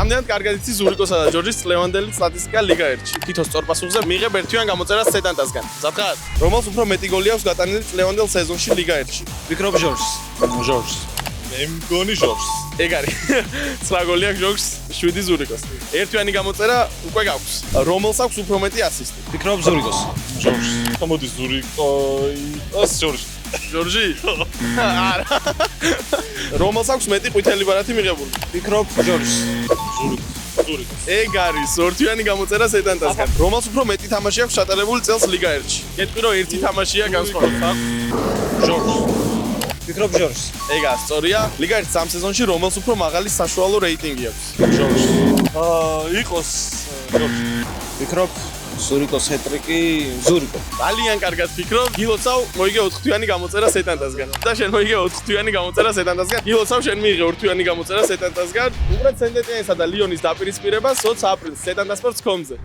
რამდენად კარგად იცი ზურიკოსა და ჯორჯის წლევანდელი სტატისტიკა ლიგა 1-ში? თითო სწორპასუხზე მიიღებ ერთიან გამოწერას სეტანტასგან. მზად? რომელს უფრო მეტი გოლი აქვს გატანილი წლევანდელ სეზონში ლიგა 1-ში? ვფიქრობ ჟორჟს. ჟორჟს. მე მგონი ჟორჟს. ეგ არის. 9 გოლი აქვს ჟორჟს, 7 ზურიკოს. ერთიანი გამოწერა უკვე გაქვს. რომელს აქვს უფრო მეტი ასისტი? ვფიქრობ ზურიკოს. ჟორჟს. მოდი ზურიკოს ჟორჟს. ჟორჟი? არა. რომელს აქვს მეტი ყვითელი ბარათი მიღებული? ვფიქრობ ჟორჟს. ზურიკოს. ეგ არის ორთვიანი გამოწერა სეტანტასგან. რომელს უფრო მეტი თამაში აქვს ჩატარებული წელს ლიგა 1-ში? გეტყვი რომ ერთი თამაშია განსხვავებული. ჟორჟს. ვფიქრობ ჟორჟს. ეგა სწორია. ლიგა 1 სამ სეზონში რომელს უფრო მაღალი საშუალო რეიტინგი აქვს? ჟორჟს. იყოს ჟორჟს. ვფიქრობ ზურიკოს ჰეტრიკი ზურიკო. ძალიან კარგად ფიქრობ. გილოცავ მოიგე 4-თვიანი გამოწერა სეტანტასგან. და შენ მოიგე 4-თვიანი გამოწერა სეტანტასგან. გილოცავ შენ მიიღე 2-თვიანი გამოწერა სეტანტასგან. უბრალოდ სენტეტიენსა და ლიონის დაპირისპირება 20 აპრილს სეტანტასპორტ.com-ზე.